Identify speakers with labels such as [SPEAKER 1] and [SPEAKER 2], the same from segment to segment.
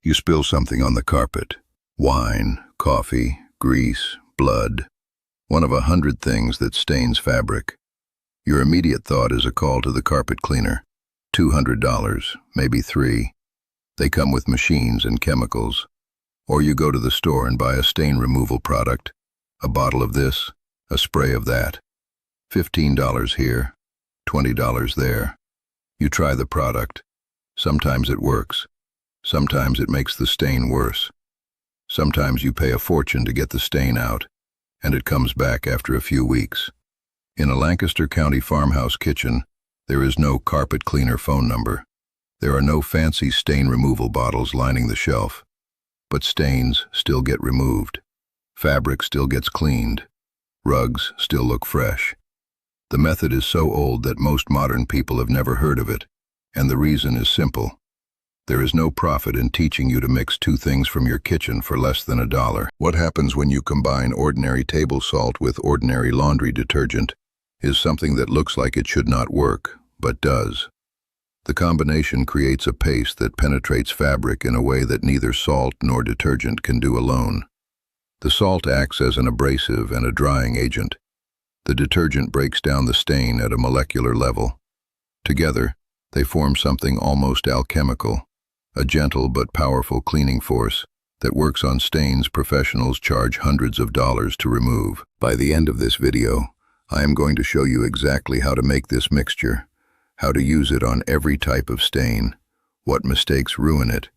[SPEAKER 1] You spill something on the carpet. Wine, coffee, grease, blood. One of 100 things that stains fabric. Your immediate thought is a call to the carpet cleaner. $200, maybe $3. They come with machines and chemicals. Or you go to the store and buy a stain removal product. A bottle of this, a spray of that. $15 here, $20 there. You try the product. Sometimes it works. Sometimes it makes the stain worse. Sometimes you pay a fortune to get the stain out, and it comes back after a few weeks. In a Lancaster County farmhouse kitchen, there is no carpet cleaner phone number. There are no fancy stain removal bottles lining the shelf. But stains still get removed. Fabric still gets cleaned. Rugs still look fresh. The method is so old that most modern people have never heard of it, and the reason is simple. There is no profit in teaching you to mix two things from your kitchen for less than $1. What happens when you combine ordinary table salt with ordinary laundry detergent is something that looks like it should not work, but does. The combination creates a paste that penetrates fabric in a way that neither salt nor detergent can do alone. The salt acts as an abrasive and a drying agent. The detergent breaks down the stain at a molecular level. Together, they form something almost alchemical, a gentle but powerful cleaning force that works on stains professionals charge hundreds of dollars to remove. By the end of this video, I am going to show you exactly how to make this mixture, how to use it on every type of stain, what mistakes ruin it,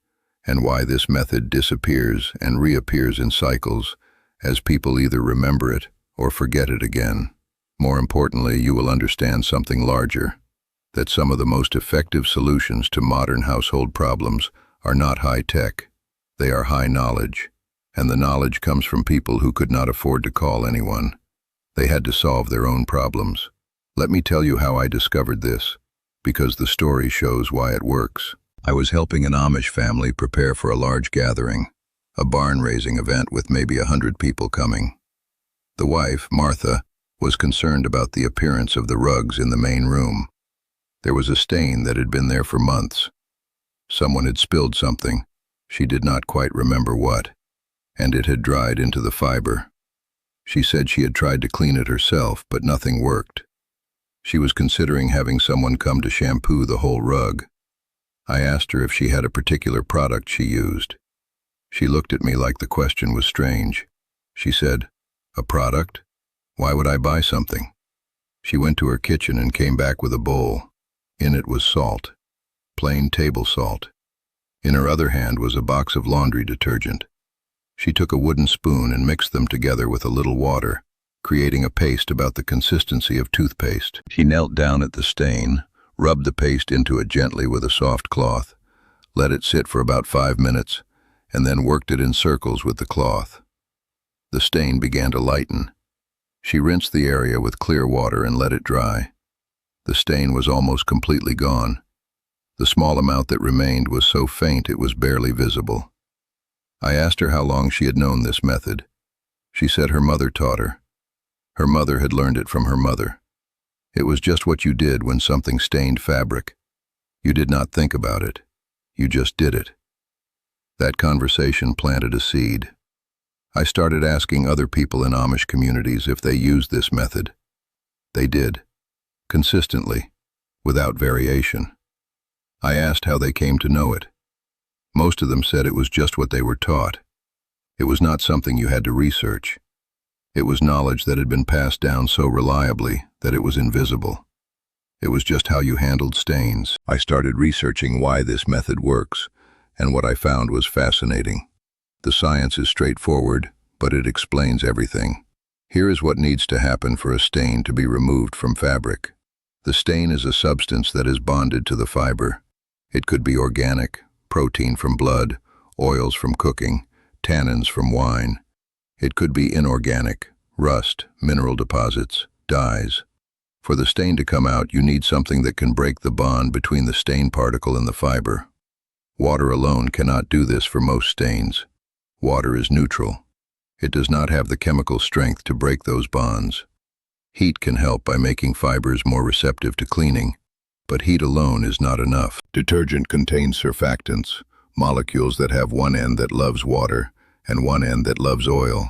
[SPEAKER 1] and why this method disappears and reappears in cycles as people either remember it or forget it again. More importantly, you will understand something larger, that some of the most effective solutions to modern household problems are not high-tech. They are high knowledge, and the knowledge comes from people who could not afford to call anyone. They had to solve their own problems. Let me tell you how I discovered this, because the story shows why it works. I was helping an Amish family prepare for a large gathering, a barn-raising event with maybe 100 people coming. The wife, Martha, was concerned about the appearance of the rugs in the main room. There was a stain that had been there for months. Someone had spilled something, she did not quite remember what, and it had dried into the fiber. She said she had tried to clean it herself, but nothing worked. She was considering having someone come to shampoo the whole rug. I asked her if she had a particular product she used. She looked at me like the question was strange. She said, "A product? Why would I buy something?" She went to her kitchen and came back with a bowl. In it was salt, plain table salt. In her other hand was a box of laundry detergent. She took a wooden spoon and mixed them together with a little water, creating a paste about the consistency of toothpaste. She knelt down at the stain, rubbed the paste into it gently with a soft cloth, let it sit for about 5 minutes, and then worked it in circles with the cloth. The stain began to lighten. She rinsed the area with clear water and let it dry. The stain was almost completely gone. The small amount that remained was so faint it was barely visible. I asked her how long she had known this method. She said her mother taught her. Her mother had learned it from her mother. It was just what you did when something stained fabric. You did not think about it. You just did it. That conversation planted a seed. I started asking other people in Amish communities if they used this method. They did, consistently, without variation. I asked how they came to know it. Most of them said it was just what they were taught. It was not something you had to research. It was knowledge that had been passed down so reliably that it was invisible. It was just how you handled stains. I started researching why this method works, and what I found was fascinating. The science is straightforward, but it explains everything. Here is what needs to happen for a stain to be removed from fabric. The stain is a substance that is bonded to the fiber. It could be organic, protein from blood, oils from cooking, tannins from wine. It could be inorganic, rust, mineral deposits, dyes. For the stain to come out, you need something that can break the bond between the stain particle and the fiber. Water alone cannot do this for most stains. Water is neutral. It does not have the chemical strength to break those bonds. Heat can help by making fibers more receptive to cleaning, but heat alone is not enough. Detergent contains surfactants, molecules that have one end that loves water and one end that loves oil.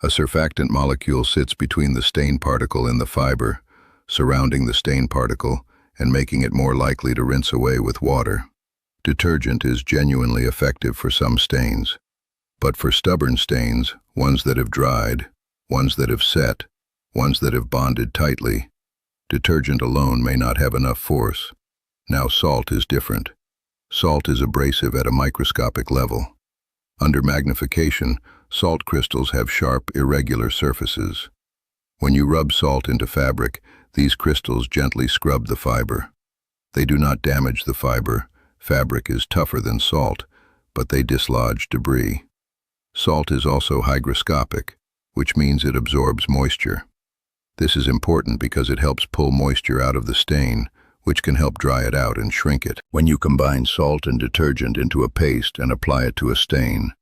[SPEAKER 1] A surfactant molecule sits between the stain particle and the fiber, surrounding the stain particle and making it more likely to rinse away with water. Detergent is genuinely effective for some stains, but for stubborn stains, ones that have dried, ones that have set, ones that have bonded tightly, detergent alone may not have enough force. Now salt is different. Salt is abrasive at a microscopic level. Under magnification, salt crystals have sharp, irregular surfaces. When you rub salt into fabric, these crystals gently scrub the fiber. They do not damage the fiber. Fabric is tougher than salt, but they dislodge debris. Salt is also hygroscopic, which means it absorbs moisture. This is important because it helps pull moisture out of the stain, which can help dry it out and shrink it. When you combine salt and detergent into a paste and apply it to a stain,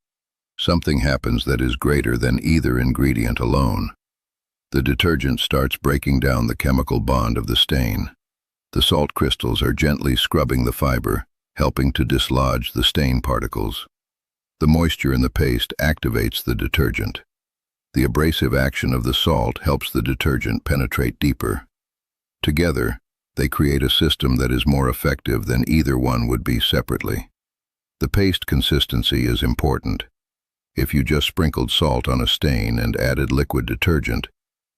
[SPEAKER 1] something happens that is greater than either ingredient alone. The detergent starts breaking down the chemical bond of the stain. The salt crystals are gently scrubbing the fiber, helping to dislodge the stain particles. The moisture in the paste activates the detergent. The abrasive action of the salt helps the detergent penetrate deeper. Together, they create a system that is more effective than either one would be separately. The paste consistency is important. If you just sprinkled salt on a stain and added liquid detergent,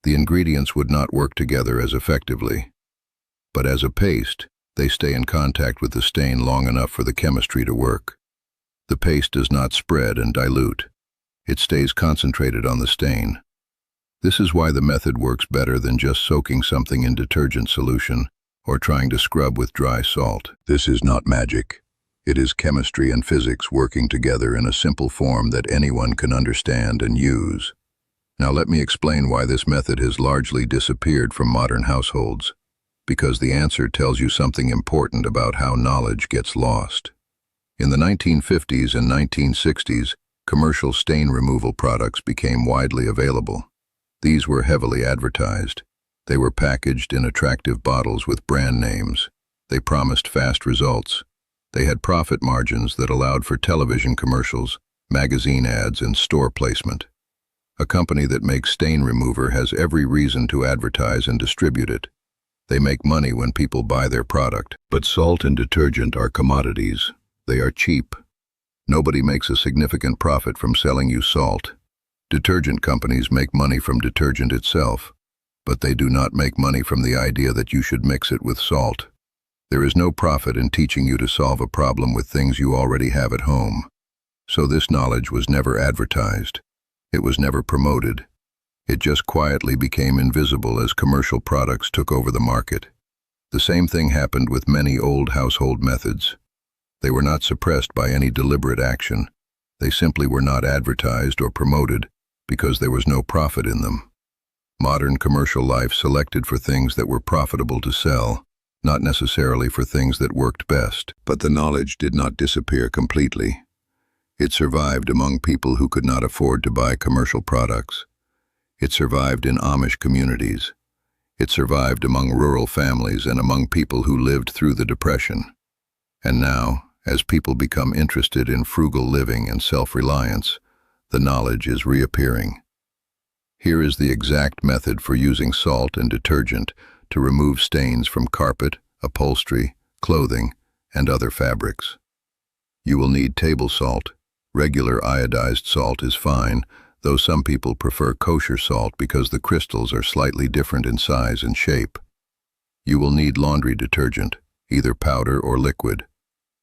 [SPEAKER 1] the ingredients would not work together as effectively. But as a paste, they stay in contact with the stain long enough for the chemistry to work. The paste does not spread and dilute. It stays concentrated on the stain. This is why the method works better than just soaking something in detergent solution or trying to scrub with dry salt. This is not magic. It is chemistry and physics working together in a simple form that anyone can understand and use. Now let me explain why this method has largely disappeared from modern households. Because the answer tells you something important about how knowledge gets lost. In the 1950s and 1960s, commercial stain removal products became widely available. These were heavily advertised. They were packaged in attractive bottles with brand names. They promised fast results. They had profit margins that allowed for television commercials, magazine ads, and store placement. A company that makes stain remover has every reason to advertise and distribute it. They make money when people buy their product. But salt and detergent are commodities. They are cheap. Nobody makes a significant profit from selling you salt. Detergent companies make money from detergent itself, but they do not make money from the idea that you should mix it with salt. There is no profit in teaching you to solve a problem with things you already have at home. So this knowledge was never advertised. It was never promoted. It just quietly became invisible as commercial products took over the market. The same thing happened with many old household methods. They were not suppressed by any deliberate action. They simply were not advertised or promoted because there was no profit in them. Modern commercial life selected for things that were profitable to sell, not necessarily for things that worked best. But the knowledge did not disappear completely. It survived among people who could not afford to buy commercial products. It survived in Amish communities. It survived among rural families and among people who lived through the Depression. And now, as people become interested in frugal living and self-reliance, the knowledge is reappearing. Here is the exact method for using salt and detergent to remove stains from carpet, upholstery, clothing, and other fabrics. You will need table salt. Regular iodized salt is fine, though some people prefer kosher salt because the crystals are slightly different in size and shape. You will need laundry detergent, either powder or liquid.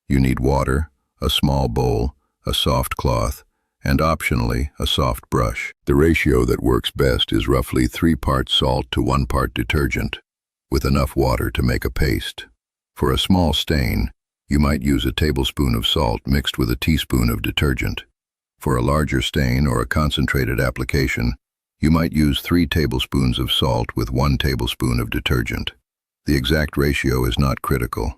[SPEAKER 1] You need water, a small bowl, a soft cloth, and optionally, a soft brush. The ratio that works best is roughly 3 parts salt to 1 part detergent, with enough water to make a paste. For a small stain, you might use a tablespoon of salt mixed with a teaspoon of detergent. For a larger stain or a concentrated application, you might use 3 tablespoons of salt with 1 tablespoon of detergent. The exact ratio is not critical.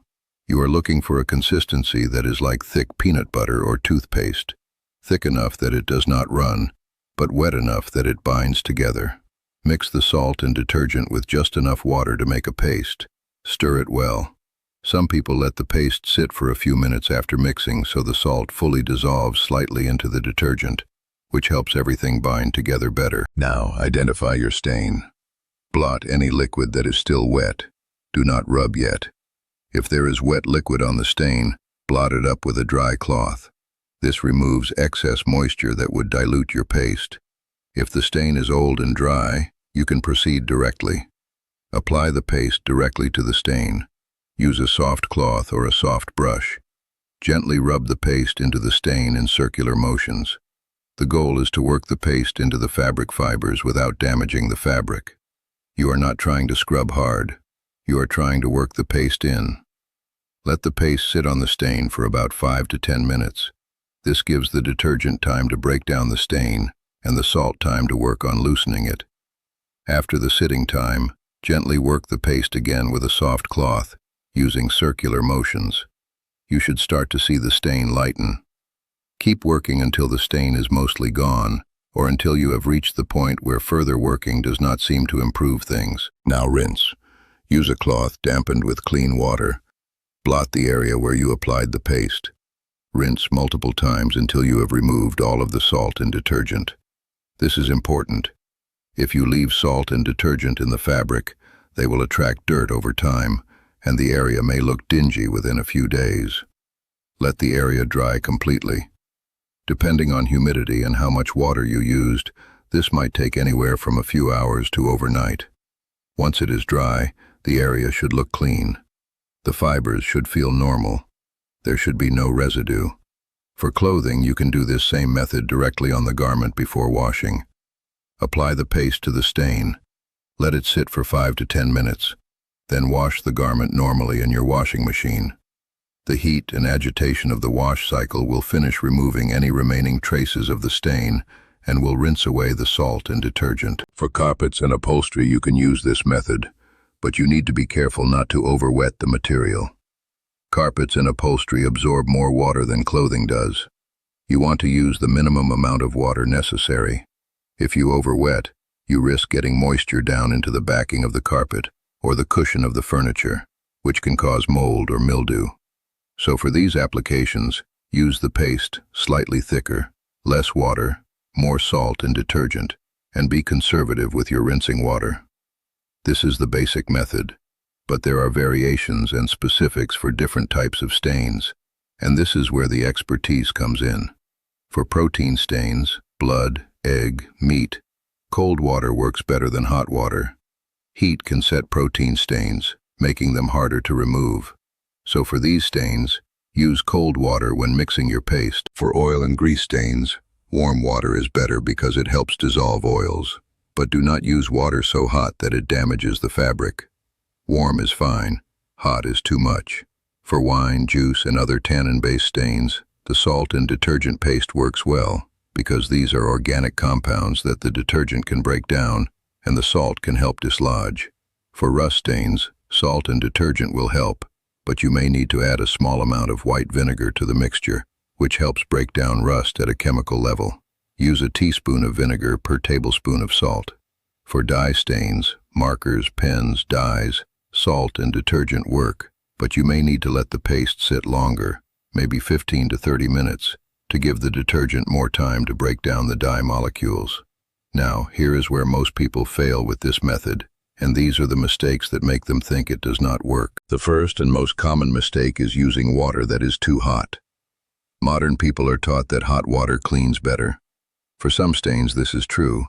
[SPEAKER 1] You are looking for a consistency that is like thick peanut butter or toothpaste, thick enough that it does not run, but wet enough that it binds together. Mix the salt and detergent with just enough water to make a paste. Stir it well. Some people let the paste sit for a few minutes after mixing so the salt fully dissolves slightly into the detergent, which helps everything bind together better. Now, identify your stain. Blot any liquid that is still wet. Do not rub yet. If there is wet liquid on the stain, blot it up with a dry cloth. This removes excess moisture that would dilute your paste. If the stain is old and dry, you can proceed directly. Apply the paste directly to the stain. Use a soft cloth or a soft brush. Gently rub the paste into the stain in circular motions. The goal is to work the paste into the fabric fibers without damaging the fabric. You are not trying to scrub hard. You are trying to work the paste in. Let the paste sit on the stain for about 5 to 10 minutes. This gives the detergent time to break down the stain and the salt time to work on loosening it. After the sitting time, gently work the paste again with a soft cloth, using circular motions. You should start to see the stain lighten. Keep working until the stain is mostly gone, or until you have reached the point where further working does not seem to improve things. Now rinse. Use a cloth dampened with clean water. Blot the area where you applied the paste. Rinse multiple times until you have removed all of the salt and detergent. This is important. If you leave salt and detergent in the fabric, they will attract dirt over time, and the area may look dingy within a few days. Let the area dry completely. Depending on humidity and how much water you used, this might take anywhere from a few hours to overnight. Once it is dry, the area should look clean. The fibers should feel normal. There should be no residue. For clothing, you can do this same method directly on the garment before washing. Apply the paste to the stain. Let it sit for 5 to 10 minutes. Then wash the garment normally in your washing machine. The heat and agitation of the wash cycle will finish removing any remaining traces of the stain and will rinse away the salt and detergent. For carpets and upholstery, you can use this method, but you need to be careful not to overwet the material. Carpets and upholstery absorb more water than clothing does. You want to use the minimum amount of water necessary. If you overwet, you risk getting moisture down into the backing of the carpet or the cushion of the furniture, which can cause mold or mildew. So for these applications, use the paste slightly thicker, less water, more salt and detergent, and be conservative with your rinsing water. This is the basic method, but there are variations and specifics for different types of stains, and this is where the expertise comes in. For protein stains, blood, egg, meat, cold water works better than hot water. Heat can set protein stains, making them harder to remove. So for these stains, use cold water when mixing your paste. For oil and grease stains, warm water is better because it helps dissolve oils, but do not use water so hot that it damages the fabric. Warm is fine, hot is too much. For wine, juice, and other tannin-based stains, the salt and detergent paste works well, because these are organic compounds that the detergent can break down and the salt can help dislodge. For rust stains, salt and detergent will help, but you may need to add a small amount of white vinegar to the mixture, which helps break down rust at a chemical level. Use a teaspoon of vinegar per tablespoon of salt. For dye stains, markers, pens, dyes, salt and detergent work, but you may need to let the paste sit longer, maybe 15 to 30 minutes, to give the detergent more time to break down the dye molecules. Now, here is where most people fail with this method, and these are the mistakes that make them think it does not work. The first and most common mistake is using water that is too hot. Modern people are taught that hot water cleans better. For some stains, this is true,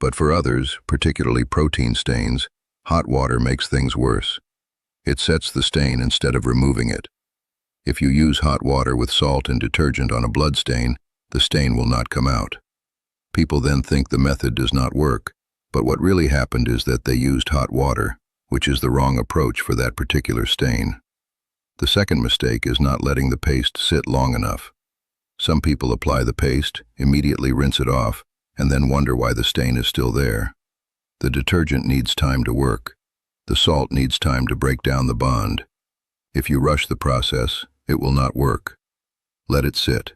[SPEAKER 1] but for others, particularly protein stains, hot water makes things worse. It sets the stain instead of removing it. If you use hot water with salt and detergent on a blood stain, the stain will not come out. People then think the method does not work, but what really happened is that they used hot water, which is the wrong approach for that particular stain. The second mistake is not letting the paste sit long enough. Some people apply the paste, immediately rinse it off, and then wonder why the stain is still there. The detergent needs time to work. The salt needs time to break down the bond. If you rush the process, it will not work. Let it sit.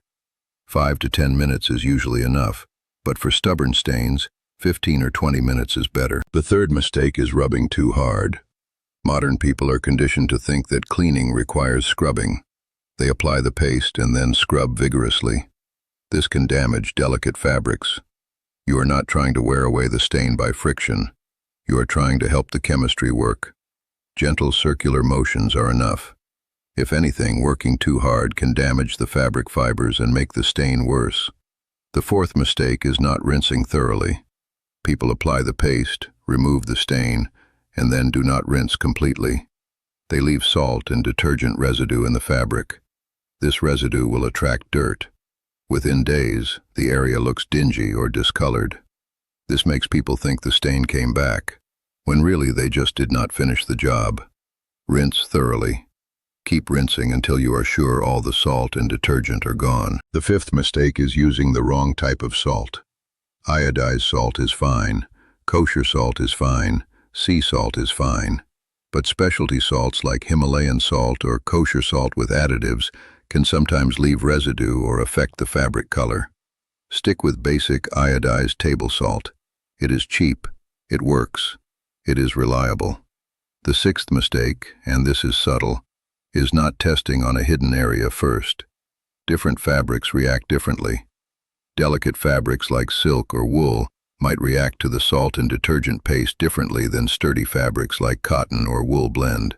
[SPEAKER 1] 5 to 10 minutes is usually enough, but for stubborn stains, 15 or 20 minutes is better. The third mistake is rubbing too hard. Modern people are conditioned to think that cleaning requires scrubbing. They apply the paste and then scrub vigorously. This can damage delicate fabrics. You are not trying to wear away the stain by friction. You are trying to help the chemistry work. Gentle circular motions are enough. If anything, working too hard can damage the fabric fibers and make the stain worse. The fourth mistake is not rinsing thoroughly. People apply the paste, remove the stain, and then do not rinse completely. They leave salt and detergent residue in the fabric. This residue will attract dirt. Within days, the area looks dingy or discolored. This makes people think the stain came back, when really they just did not finish the job. Rinse thoroughly. Keep rinsing until you are sure all the salt and detergent are gone. The fifth mistake is using the wrong type of salt. Iodized salt is fine, kosher salt is fine, sea salt is fine, but specialty salts like Himalayan salt or kosher salt with additives can sometimes leave residue or affect the fabric color. Stick with basic iodized table salt. It is cheap, it works, it is reliable. The sixth mistake, and this is subtle, is not testing on a hidden area first. Different fabrics react differently. Delicate fabrics like silk or wool might react to the salt and detergent paste differently than sturdy fabrics like cotton or wool blend.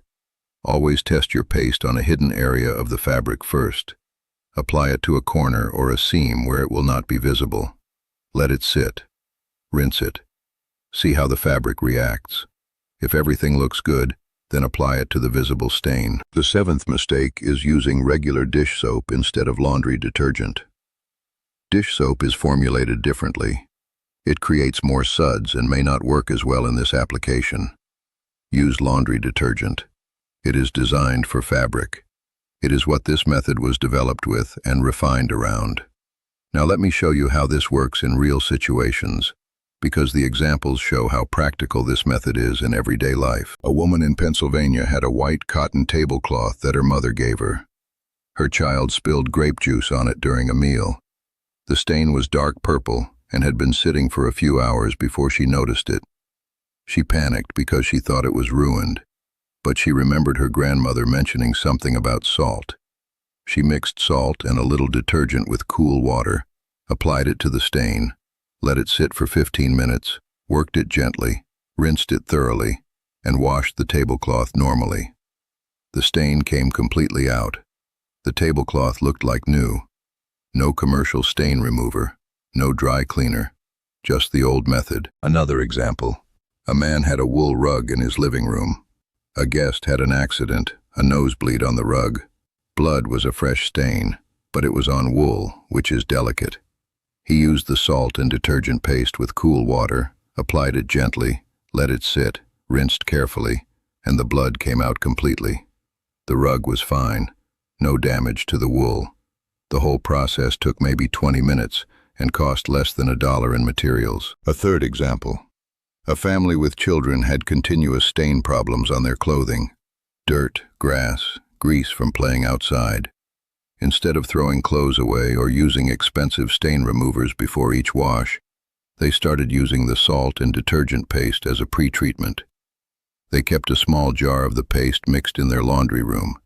[SPEAKER 1] Always test your paste on a hidden area of the fabric first. Apply it to a corner or a seam where it will not be visible. Let it sit. Rinse it. See how the fabric reacts. If everything looks good, then apply it to the visible stain. The seventh mistake is using regular dish soap instead of laundry detergent. Dish soap is formulated differently. It creates more suds and may not work as well in this application. Use laundry detergent. It is designed for fabric. It is what this method was developed with and refined around. Now let me show you how this works in real situations, because the examples show how practical this method is in everyday life. A woman in Pennsylvania had a white cotton tablecloth that her mother gave her. Her child spilled grape juice on it during a meal. The stain was dark purple and had been sitting for a few hours before she noticed it. She panicked because she thought it was ruined, but she remembered her grandmother mentioning something about salt. She mixed salt and a little detergent with cool water, applied it to the stain, let it sit for 15 minutes, worked it gently, rinsed it thoroughly, and washed the tablecloth normally. The stain came completely out. The tablecloth looked like new. No commercial stain remover, no dry cleaner, just the old method. Another example. A man had a wool rug in his living room. A guest had an accident, a nosebleed on the rug. Blood was a fresh stain, but it was on wool, which is delicate. He used the salt and detergent paste with cool water, applied it gently, let it sit, rinsed carefully, and the blood came out completely. The rug was fine, no damage to the wool. The whole process took maybe 20 minutes and cost less than $1 in materials. A third example. A family with children had continuous stain problems on their clothing. Dirt, grass, grease from playing outside. Instead of throwing clothes away or using expensive stain removers before each wash, they started using the salt and detergent paste as a pre-treatment. They kept a small jar of the paste mixed in their laundry room.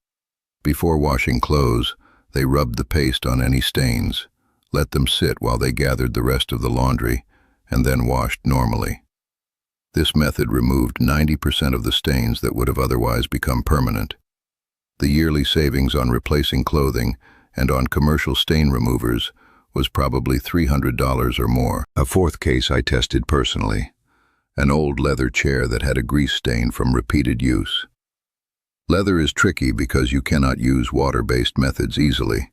[SPEAKER 1] Before washing clothes, they rubbed the paste on any stains, let them sit while they gathered the rest of the laundry, and then washed normally. This method removed 90% of the stains that would have otherwise become permanent. The yearly savings on replacing clothing and on commercial stain removers was probably $300 or more. A fourth case I tested personally. An old leather chair that had a grease stain from repeated use. Leather is tricky because you cannot use water-based methods easily.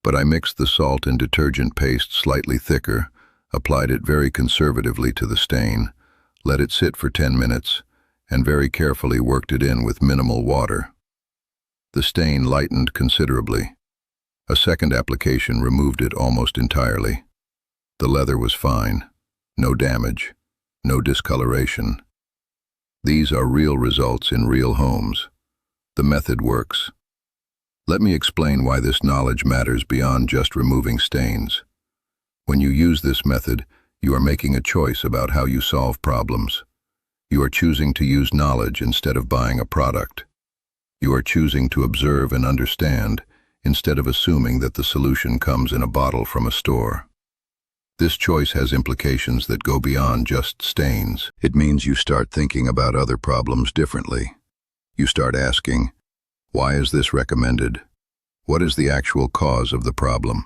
[SPEAKER 1] But I mixed the salt and detergent paste slightly thicker, applied it very conservatively to the stain, let it sit for 10 minutes, and very carefully worked it in with minimal water. The stain lightened considerably. A second application removed it almost entirely. The leather was fine, no damage, no discoloration. These are real results in real homes. The method works. Let me explain why this knowledge matters beyond just removing stains. When you use this method, you are making a choice about how you solve problems. You are choosing to use knowledge instead of buying a product. You are choosing to observe and understand instead of assuming that the solution comes in a bottle from a store. This choice has implications that go beyond just stains. It means you start thinking about other problems differently. You start asking, why is this recommended? What is the actual cause of the problem?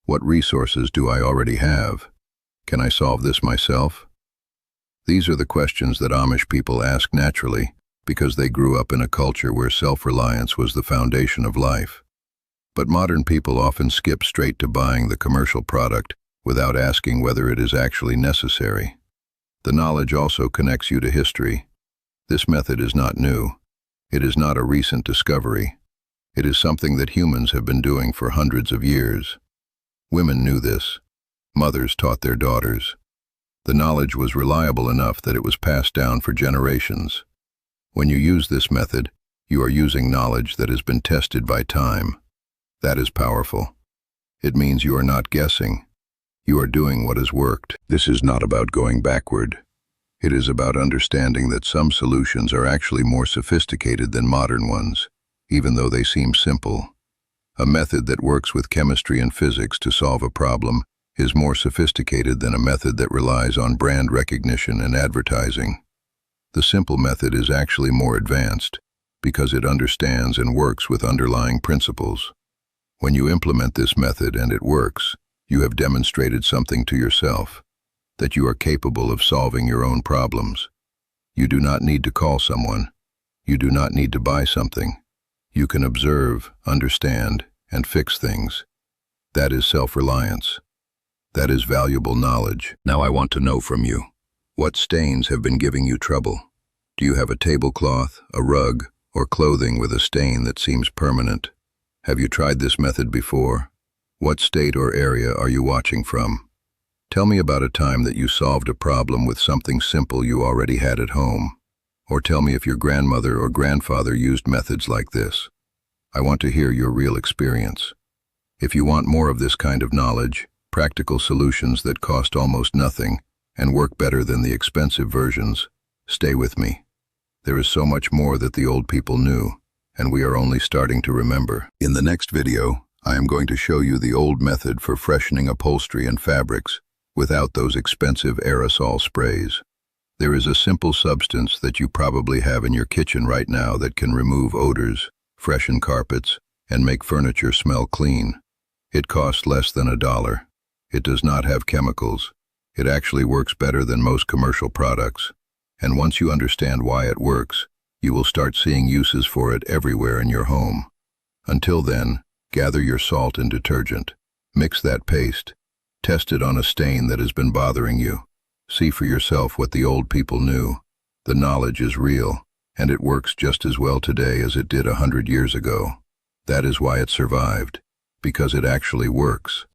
[SPEAKER 1] What resources do I already have? Can I solve this myself? These are the questions that Amish people ask naturally because they grew up in a culture where self-reliance was the foundation of life. But modern people often skip straight to buying the commercial product without asking whether it is actually necessary. The knowledge also connects you to history. This method is not new. It is not a recent discovery. It is something that humans have been doing for hundreds of years. Women knew this. Mothers taught their daughters. The knowledge was reliable enough that it was passed down for generations. When you use this method, you are using knowledge that has been tested by time. That is powerful. It means you are not guessing. You are doing what has worked. This is not about going backward. It is about understanding that some solutions are actually more sophisticated than modern ones, even though they seem simple. A method that works with chemistry and physics to solve a problem is more sophisticated than a method that relies on brand recognition and advertising. The simple method is actually more advanced because it understands and works with underlying principles. When you implement this method and it works, you have demonstrated something to yourself, that you are capable of solving your own problems. You do not need to call someone. You do not need to buy something. You can observe, understand, and fix things. That is self-reliance. That is valuable knowledge. Now I want to know from you, what stains have been giving you trouble? Do you have a tablecloth, a rug, or clothing with a stain that seems permanent? Have you tried this method before? What state or area are you watching from? Tell me about a time that you solved a problem with something simple you already had at home. Or tell me if your grandmother or grandfather used methods like this. I want to hear your real experience. If you want more of this kind of knowledge, practical solutions that cost almost nothing and work better than the expensive versions, stay with me. There is so much more that the old people knew, and we are only starting to remember. In the next video, I am going to show you the old method for freshening upholstery and fabrics without those expensive aerosol sprays. There is a simple substance that you probably have in your kitchen right now that can remove odors, freshen carpets, and make furniture smell clean. It costs less than $1. It does not have chemicals. It actually works better than most commercial products. And once you understand why it works, you will start seeing uses for it everywhere in your home. Until then, gather your salt and detergent. Mix that paste. Test it on a stain that has been bothering you. See for yourself what the old people knew. The knowledge is real, and it works just as well today as it did 100 years ago. That is why it survived, because it actually works.